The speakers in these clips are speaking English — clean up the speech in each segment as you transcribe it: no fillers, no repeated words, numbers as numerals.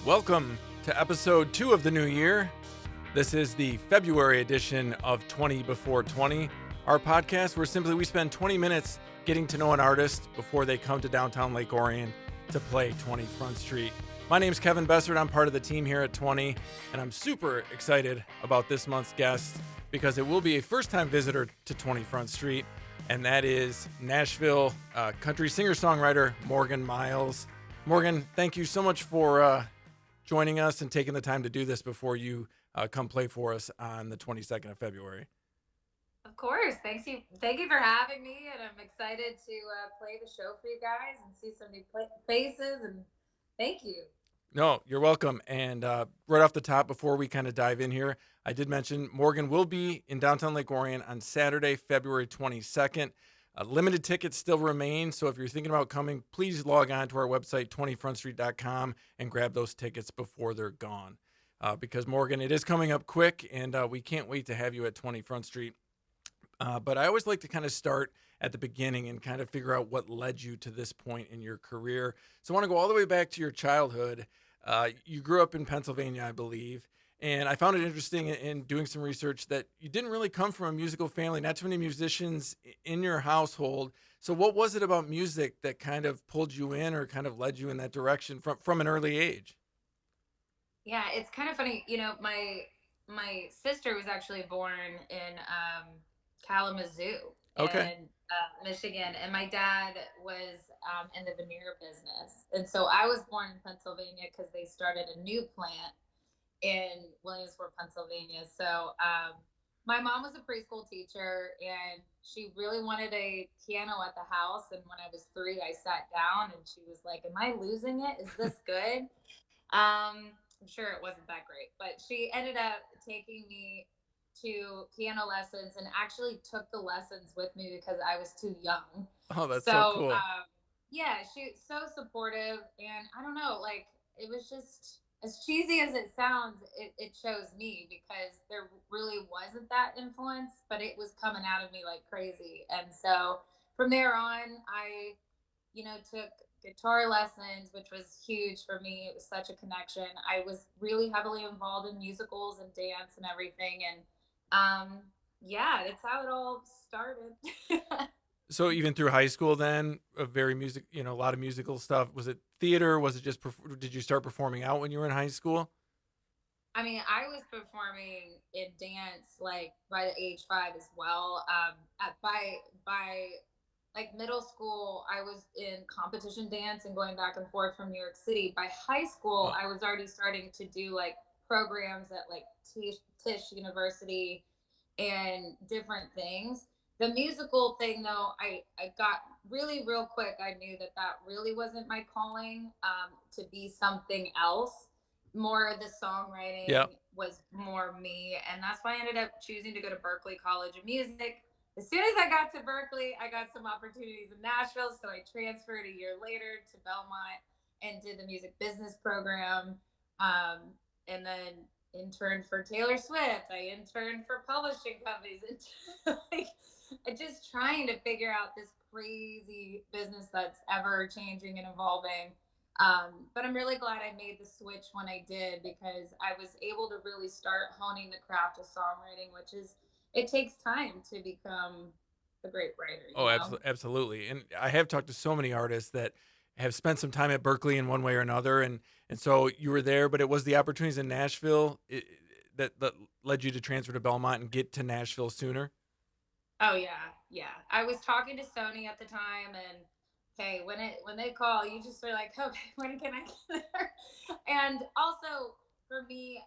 Welcome to episode 2 of the new year. This is the February edition of 20 Before 20, our podcast where simply we spend 20 minutes getting to know an artist before they come to downtown Lake Orion to play 20 Front Street. My name's Kevin Bessert. I'm part of the team here at 20, and I'm super excited about this month's guest because it will be a first-time visitor to 20 Front Street, and that is Nashville country singer-songwriter Morgan Myles. Morgan, thank you so much for joining us and taking the time to do this before you come play for us on the 22nd of February. Of course. Thank you for having me, and I'm excited to play the show for you guys and see some new faces, and thank you. No, you're welcome. And right off the top, before we kind of dive in here, I did mention Morgan will be in downtown Lake Orion on Saturday, February 22nd. Limited tickets still remain, so if you're thinking about coming, please log on to our website, 20frontstreet.com, and grab those tickets before they're gone. Because, Morgan, it is coming up quick, and we can't wait to have you at 20 Front Street. But I always like to kind of start at the beginning and kind of figure out what led you to this point in your career. So I want to go all the way back to your childhood. You grew up in Pennsylvania, I believe. And I found it interesting in doing some research that you didn't really come from a musical family, not too many musicians in your household. So what was it about music that kind of pulled you in or kind of led you in that direction from an early age? Yeah, it's kind of funny. My sister was actually born in Kalamazoo Okay. in Michigan, and my dad was in the veneer business, and so I was born in Pennsylvania because they started a new plant in Williamsport, Pennsylvania. So my mom was a preschool teacher, and she really wanted a piano at the house. And when I was 3, I sat down, and she was like, "Am I losing it? Is this good?" I'm sure it wasn't that great, but she ended up taking me to piano lessons and actually took the lessons with me because I was too young. Oh, that's so So, cool. yeah, she's so supportive. And I don't know, like, it was just as cheesy as it sounds, it shows me because there really wasn't that influence, but it was coming out of me like crazy. And so from there on, I took guitar lessons, which was huge for me. It was such a connection. I was really heavily involved in musicals and dance and everything. And yeah, that's how it all started. So even through high school then, a very a lot of musical stuff. Was it theater? Was it just, did you start performing out when you were in high school? I mean, I was performing in dance like by the age 5 as well. By like middle school, I was in competition dance and going back and forth from New York City. By high school, Oh, I was already starting to do like programs at like Tisch University and different things. The musical thing, though, I got really real quick. I knew that that really wasn't my calling, to be something else. More the yeah. songwriting was more me, and that's why I ended up choosing to go to Berklee College of Music. As soon as I got to Berklee, I got some opportunities in Nashville, so I transferred a year later to Belmont and did the music business program, and then interned for Taylor Swift. I interned for publishing companies, and like just trying to figure out this crazy business that's ever changing and evolving. But I'm really glad I made the switch when I did because I was able to really start honing the craft of songwriting, which is it takes time to become a great writer, Oh, absolutely. And I have talked to so many artists that have spent some time at Berkeley in one way or another, and so you were there, but it was the opportunities in Nashville that led you to transfer to Belmont and get to Nashville sooner. Oh yeah, yeah. I was talking to Sony at the time, and hey, when they call, you just are like, okay, when can I get there? And also for me,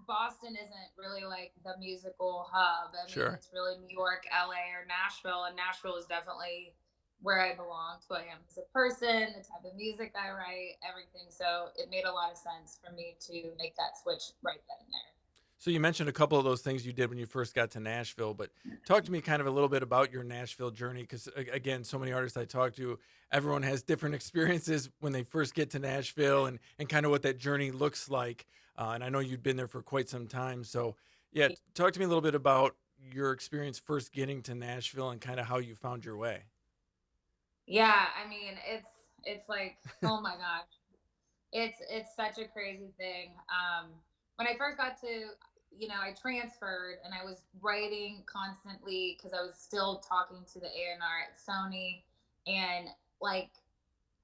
Boston isn't really like the musical hub. I mean, Sure. it's really New York, LA, or Nashville, and Nashville is definitely where I belong, who I am as a person, the type of music I write, everything. So it made a lot of sense for me to make that switch right then and there. So you mentioned a couple of those things you did when you first got to Nashville, but talk to me kind of a little bit about your Nashville journey, because again, so many artists I talk to, everyone has different experiences when they first get to Nashville and kind of what that journey looks like. And I know you've been there for quite some time. So yeah, talk to me a little bit about your experience first getting to Nashville and kind of how you found your way. Yeah, I mean, it's like, oh my gosh. It's such a crazy thing. When I first got to, I transferred and I was writing constantly because I was still talking to the A&R at Sony, and like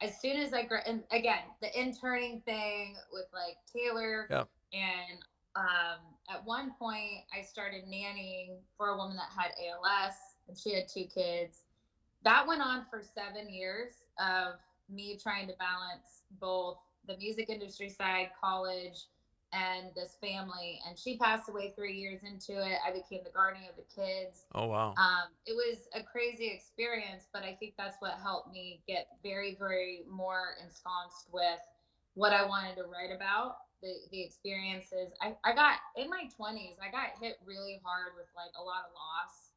as soon as and again, the interning thing with like Taylor, Yeah. and at one point I started nannying for a woman that had ALS, and she had two kids. That went on for 7 years of me trying to balance both the music industry side, college, and this family. And she passed away 3 years into it. I became the guardian of the kids. Oh, wow. It was a crazy experience, but I think that's what helped me get very, very more ensconced with what I wanted to write about. The experiences I got in my 20s, I got hit really hard with like a lot of loss,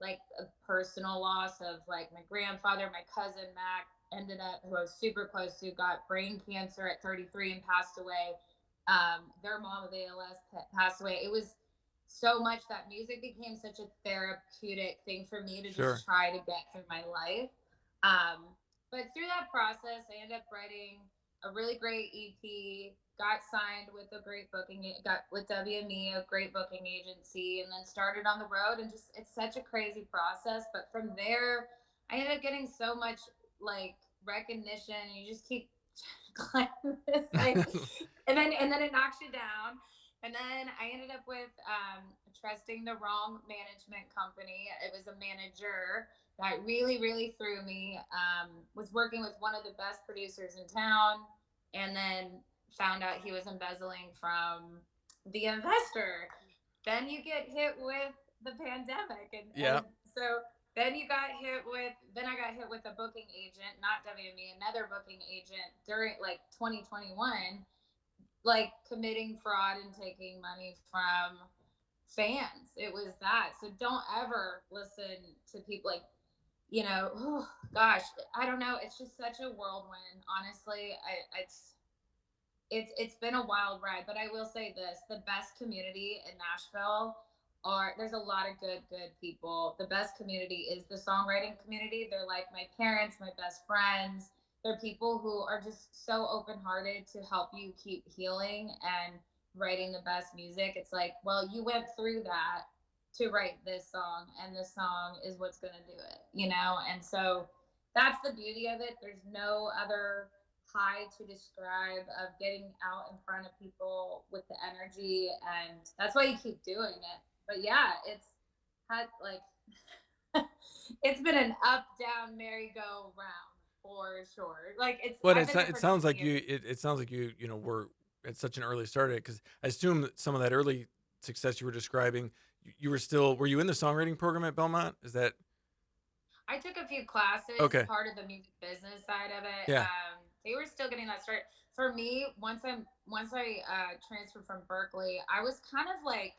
like a personal loss of like my grandfather, my cousin Mac ended up, who I was super close to, got brain cancer at 33 and passed away. Their mom with ALS passed away. It was so much that music became such a therapeutic thing for me to Sure. just try to get through my life. Um, but through that process, I ended up writing a really great EP, got signed with a great booking, got with WME, a great booking agency, and then started on the road. And just, it's such a crazy process. But from there, I ended up getting so much like recognition. And you just keep climbing this like, and then it knocks you down. And then I ended up with trusting the wrong management company. It was a manager that really, really threw me. Was working with one of the best producers in town, and then found out he was embezzling from the investor. Then you get hit with the pandemic, Yeah. and so then I got hit with a booking agent, not WME, another booking agent during like 2021, like committing fraud and taking money from fans. It was that. So don't ever listen to people like, oh gosh, I don't know. It's just such a whirlwind. Honestly, it's been a wild ride, but I will say this: the best community in Nashville are there's a lot of good people. The best community is the songwriting community. They're like my parents, my best friends. They're people who are just so open-hearted to help you keep healing and writing the best music. It's like, well, you went through that to write this song, and this song is what's going to do it. And so that's the beauty of it. There's no other high to describe of getting out in front of people with the energy, and that's why you keep doing it. But yeah, it's had like it's been an up down merry-go-round for sure. Like But I've been there it for sounds 20 like years. it sounds like you were at such an early start at it, because I assume that some of that early success you were describing, you were still, were you in the songwriting program at Belmont? Is that I took a few classes, okay? part of the music business side of it. Yeah. They were still getting that start. For me, once I transferred from Berkeley, I was kind of like,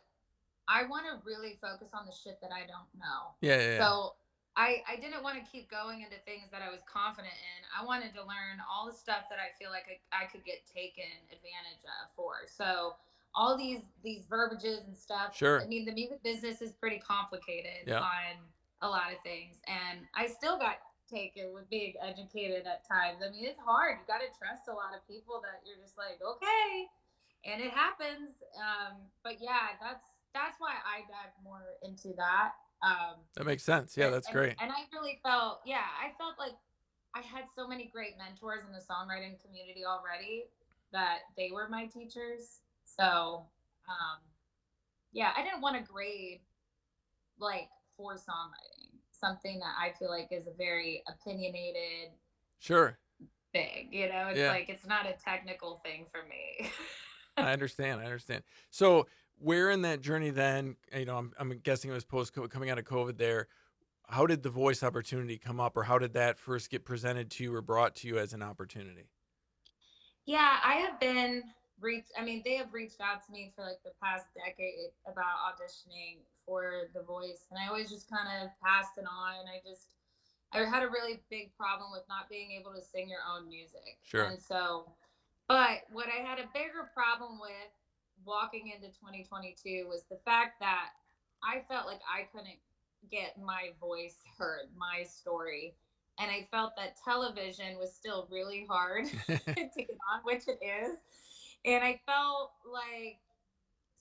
I want to really focus on the shit that I don't know. Yeah. Yeah. Yeah. So I didn't want to keep going into things that I was confident in. I wanted to learn all the stuff that I feel like I could get taken advantage of for. So all these verbiages and stuff. I Sure. mean, the music business is pretty complicated Yeah. on a lot of things, and I still got taken with being educated at times. I mean, it's hard. You got to trust a lot of people that you're just like, okay, and it happens. But yeah, that's why I dive more into that. That makes sense. Yeah, and, that's and great. and I really felt, yeah, I felt like I had so many great mentors in the songwriting community already that they were my teachers. So yeah, I didn't want to grade like for songwriting, something that I feel like is a very opinionated Sure. thing. It's Yeah. like it's not a technical thing for me. I understand. I understand. So, where in that journey then, I'm guessing it was post coming out of COVID there. How did the voice opportunity come up, or how did that first get presented to you or brought to you as an opportunity? Yeah, I have been reached. I mean, they have reached out to me for like the past decade about auditioning for The Voice, and I always just kind of passed it on. I had a really big problem with not being able to sing your own music, Sure. and so, but what I had a bigger problem with walking into 2022 was the fact that I felt like I couldn't get my voice heard, my story. And I felt that television was still really hard to get on, which it is. And I felt like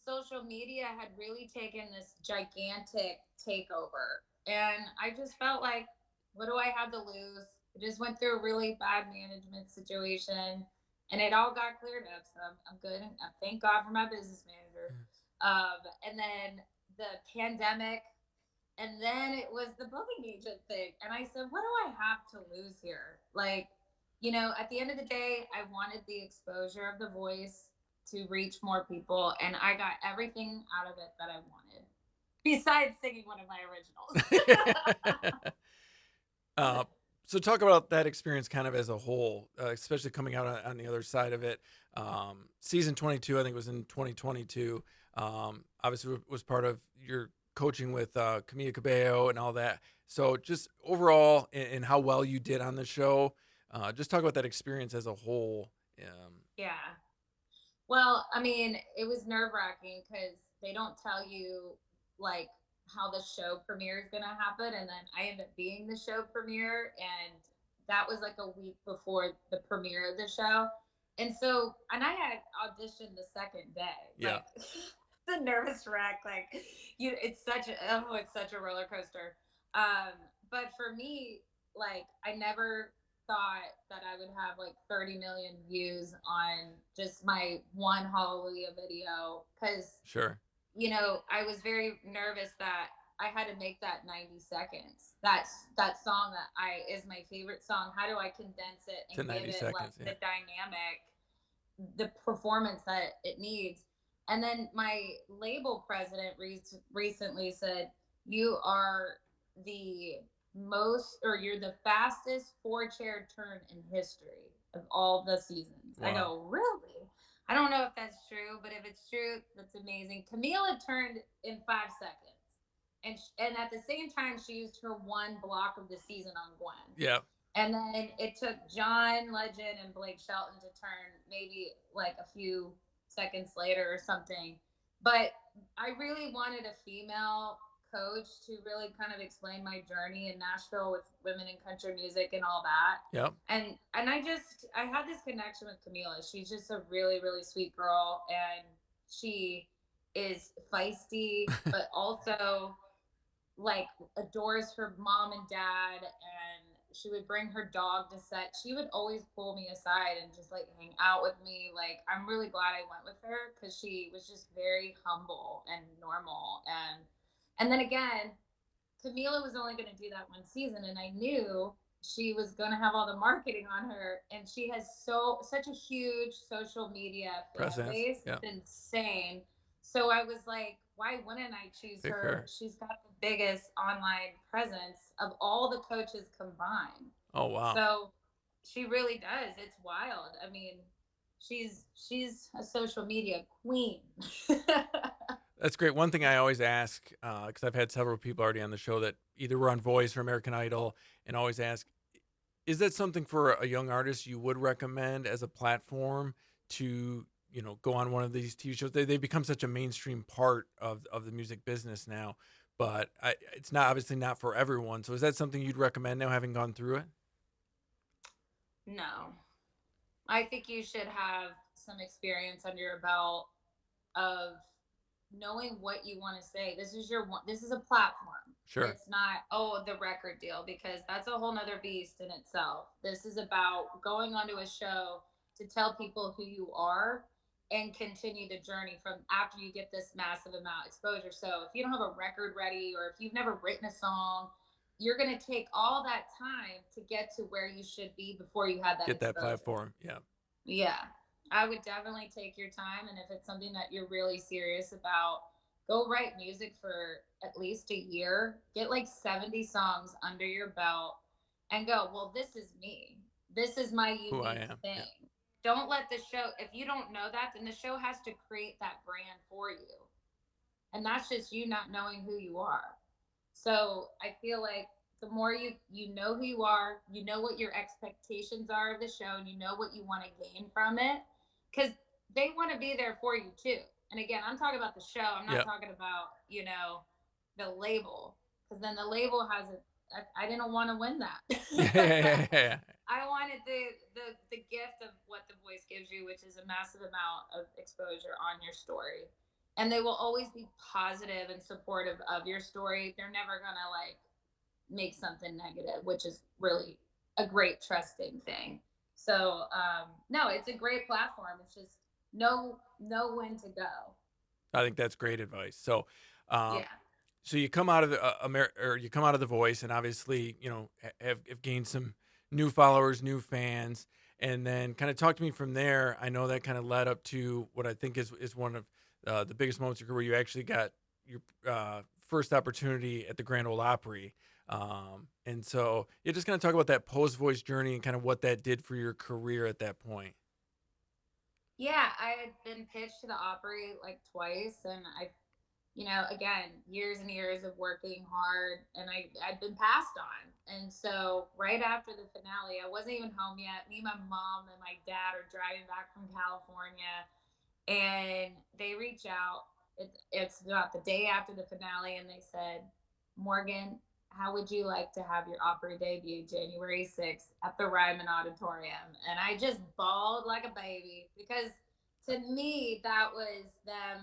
social media had really taken this gigantic takeover. And I just felt like, what do I have to lose? I just went through a really bad management situation and it all got cleared up. So I'm good. And thank God for my business manager. And then the pandemic, and then it was the booking agent thing. And I said, what do I have to lose here? Like, at the end of the day, I wanted the exposure of the voice to reach more people, and I got everything out of it that I wanted, besides singing one of my originals. uh, so talk about that experience kind of as a whole, especially coming out on the other side of it. Season 22, I think, was in 2022. Obviously, was part of your coaching with Camila Cabello and all that. So just overall, and how well you did on the show. Just talk about that experience as a whole. Yeah. Well, I mean, it was nerve wracking because they don't tell you like how the show premiere is going to happen. And then I ended up being the show premiere. And that was like a week before the premiere of the show. And I had auditioned the second day. Yeah. Like, the nervous wreck. Like, it's such a roller coaster. Um, but for me, like, I never thought that I would have like 30 million views on just my one Hallelujah video because, Sure. I was very nervous that I had to make that 90 seconds. That song that I is my favorite song. How do I condense it To and give 90 it like seconds. Yeah. the dynamic, the performance that it needs? And then my label president recently said, "You are the you're the fastest four-chair turn in history of all the seasons." I Wow. go, "Really?" I don't know if that's true, but if it's true, that's amazing. Camila turned in 5 seconds, and at the same time, she used her one block of the season on Gwen. Yeah. And then it took John Legend and Blake Shelton to turn maybe like a few seconds later or something. But I really wanted a female coach to really kind of explain my journey in Nashville with women in country music and all that. Yep. And I had this connection with Camila. She's just a really, really sweet girl, and she is feisty, but also like adores her mom and dad, and she would bring her dog to set. She would always pull me aside and just like hang out with me. Like, I'm really glad I went with her because she was just very humble and normal. And then again, Camila was only going to do that one season, and I knew she was going to have all the marketing on her, and she has such a huge social media fan Presence. base. Yeah. It's insane. So I was like, why wouldn't I choose Pick her? her. She's got the biggest online presence of all the coaches combined. Oh wow. So she really does. It's wild. I mean, she's a social media queen. That's great. One thing I always ask, because I've had several people already on the show that either were on Voice or American Idol, and always ask, is that something for a young artist you would recommend as a platform to, go on one of these TV shows? They become such a mainstream part of the music business now, but it's not obviously not for everyone. So is that something you'd recommend now, having gone through it? No. I think you should have some experience under your belt of knowing what you want to say. This is a platform. Sure. It's not, the record deal, because that's a whole nother beast in itself. This is about going onto a show to tell people who you are and continue the journey from after you get this massive amount of exposure. So if you don't have a record ready, or if you've never written a song, you're going to take all that time to get to where you should be before you have that Get that exposure. platform. Yeah. Yeah, I would definitely take your time. And if it's something that you're really serious about, go write music for at least a year. Get like 70 songs under your belt and go, well, this is me. This is my Who I unique am. thing. Yeah. Don't let the show, if you don't know that, then the show has to create that brand for you. And that's just you not knowing who you are. So I feel like the more you know who you are, you know what your expectations are of the show, and you know what you want to gain from it, because they want to be there for you too. And again, I'm talking about the show. I'm not Yep. talking about the label, because then the label has I didn't want to win that. Yeah, yeah, yeah, yeah. I wanted the gift of what the voice gives you, which is a massive amount of exposure on your story. And they will always be positive and supportive of your story. They're never gonna like make something negative, which is really a great trusting thing. So no, it's a great platform. It's just know when to go. I think that's great advice. So, um, Yeah. so you come out of the or you come out of The Voice, and obviously, have gained some new followers, new fans, and then kind of talk to me from there. I know that kind of led up to what I think is one of the biggest moments of your career. You actually got your first opportunity at the Grand Ole Opry. And so you're just going to talk about that post Voice journey and kind of what that did for your career at that point. Yeah, I had been pitched to the Opry like twice, and again, years and years of working hard, and I'd been passed on. And so right after the finale, I wasn't even home yet. Me, my mom, and my dad are driving back from California, and they reach out. It's about the day after the finale, and they said, Morgan, how would you like to have your opera debut January 6th at the Ryman Auditorium? And I just bawled like a baby because to me, that was them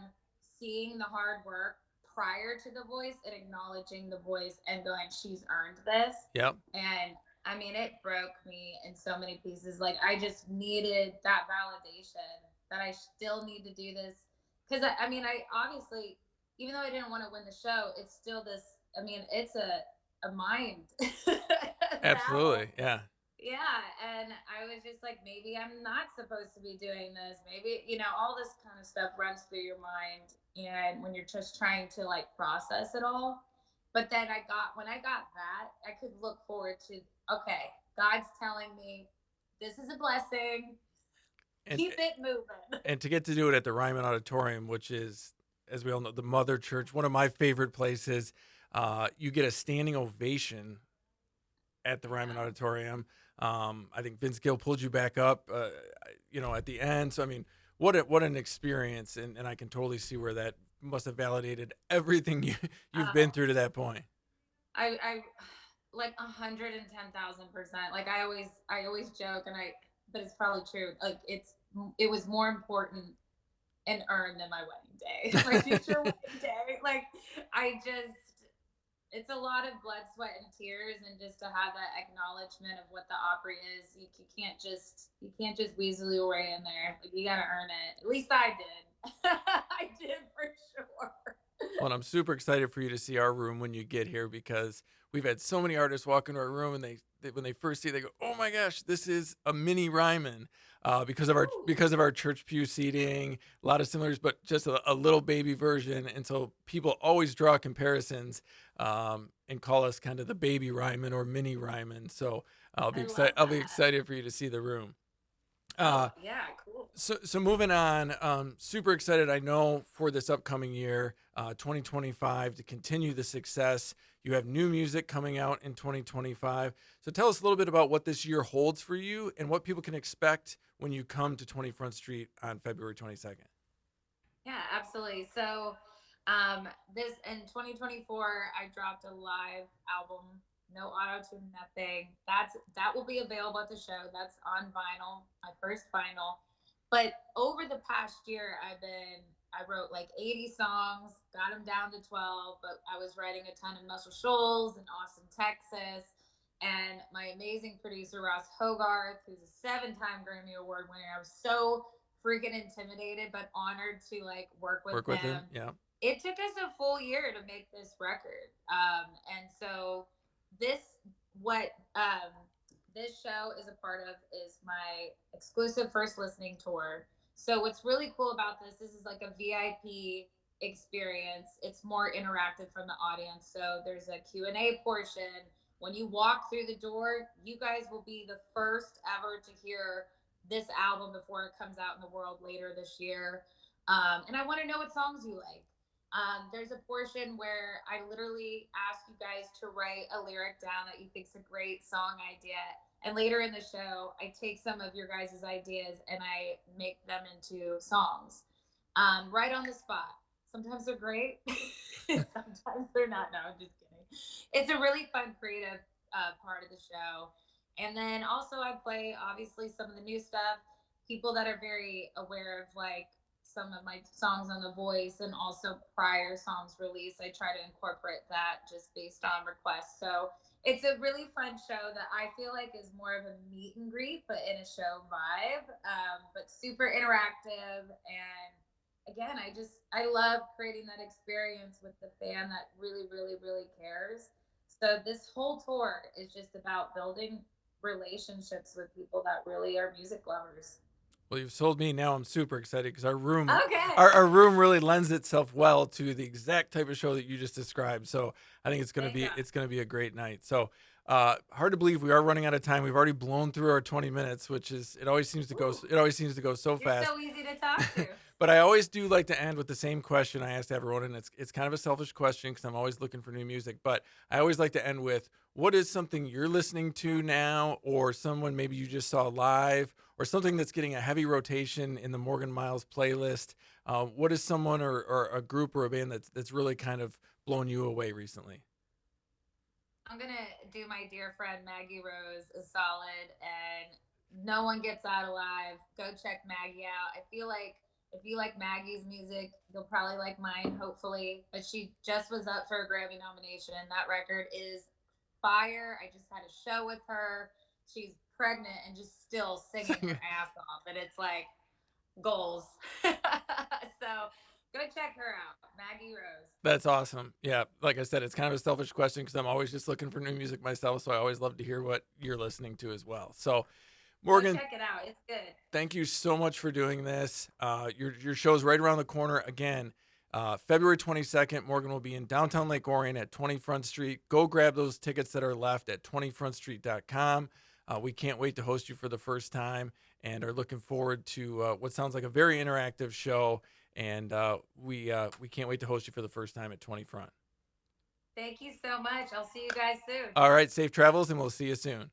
seeing the hard work prior to the voice and acknowledging the voice and going, she's earned this. Yep. And I mean, it broke me in so many pieces. Like, I just needed that validation that I still need to do this. Because I mean, I obviously, even though I didn't want to win the show, it's still this. I mean, it's a mind battle. Absolutely. Yeah. Yeah, and I was just like, maybe I'm not supposed to be doing this. Maybe, all this kind of stuff runs through your mind, and when you're just trying to like process it all. But then when I got that, I could look forward to, okay, God's telling me this is a blessing. And Keep it moving. and to get to do it at the Ryman Auditorium, which is, as we all know, the mother church, one of my favorite places. You get a standing ovation at the Ryman Yeah. Auditorium. I think Vince Gill pulled you back up, at the end. So I mean, what an experience, and I can totally see where that must have validated everything you've been Oh, through to that point. I like 110,000%. Like I always joke, but it's probably true. Like it was more important and earned than my wedding day, my future wedding day. Like I just, it's a lot of blood, sweat, and tears, and just to have that acknowledgement of what the Opry is, you can't just weasel your way in there. Like you got to earn it. At least I did. I did for sure. Well, and I'm super excited for you to see our room when you get here because we've had so many artists walk into our room and when they first see it, they go, "Oh my gosh, this is a mini Ryman," Ooh, because of our church pew seating, a lot of similars, but just a little baby version. And so people always draw comparisons and call us kind of the baby Ryman or mini Ryman. So I'll be I excited. love I'll be that. excited for you to see the room. Oh Uh, yeah, cool. so moving on, super excited. I know for this upcoming year, 2025, to continue the success. You have new music coming out in 2025. So tell us a little bit about what this year holds for you and what people can expect when you come to 20 Front Street on February 22nd. Yeah, absolutely. So, this in 2024, I dropped a live album, no auto tune, nothing. That will be available at the show. That's on vinyl, my first vinyl. But over the past year, I wrote like 80 songs, got them down to 12. But I was writing a ton in Muscle Shoals in Austin, Texas. And my amazing producer Ross Hogarth, who's a seven-time Grammy Award winner, I was so freaking intimidated but honored to like work with Work with him. him. Yeah. It took us a full year to make this record. And so this what this show is a part of is my exclusive first listening tour. So what's really cool about this is like a VIP experience. It's more interactive from the audience. So there's a Q&A portion. When you walk through the door, you guys will be the first ever to hear this album before it comes out in the world later this year. And I want to know what songs you like. There's a portion where I literally ask you guys to write a lyric down that you think's a great song idea. And later in the show, I take some of your guys' ideas and I make them into songs right on the spot. Sometimes they're great, sometimes they're not. No, I'm just kidding. It's a really fun, creative part of the show. And then also, I play obviously some of the new stuff. People that are very aware of like some of my songs on The Voice and also prior songs released, I try to incorporate that just based on requests. So it's a really fun show that I feel like is more of a meet and greet, but in a show vibe, but super interactive. And again, I love creating that experience with the fan that really, really, really cares. So this whole tour is just about building relationships with people that really are music lovers. Well, you've sold me. Now I'm super excited because our room, Okay. our room really lends itself well to the exact type of show that you just described. So I think Thank God. it's gonna be a great night. So hard to believe we are running out of time. We've already blown through our 20 minutes, which is Ooh, it always seems to go so you're fast. so easy to talk to. But I always do like to end with the same question I asked everyone, and it's kind of a selfish question because I'm always looking for new music. But I always like to end with, what is something you're listening to now, or someone maybe you just saw live, or something that's getting a heavy rotation in the Morgan Myles playlist? What is someone or a group or a band that's really kind of blown you away recently? I'm gonna do my dear friend Maggie Rose a solid, and no one gets out alive. Go check Maggie out. I feel like if you like Maggie's music, you'll probably like mine, hopefully. But she just was up for a Grammy nomination. That record is fire. I just had a show with her. She's pregnant and just still singing her ass off, and it's like goals. So go check her out, Maggie Rose. That's awesome. Yeah, like I said, it's kind of a selfish question because I'm always just looking for new music myself. So I always love to hear what you're listening to as well. So, Go Morgan, check it out. It's good. thank you so much for doing this. Your show's right around the corner. Again, February 22nd, Morgan will be in downtown Lake Orion at 20 Front Street. Go grab those tickets that are left at 20frontstreet.com. We can't wait to host you for the first time and are looking forward to what sounds like a very interactive show. And we can't wait to host you for the first time at 20 Front. Thank you so much. I'll see you guys soon. All right, safe travels, and we'll see you soon.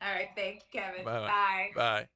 All right. Thank you, Kevin. Bye Bye. bye. Bye.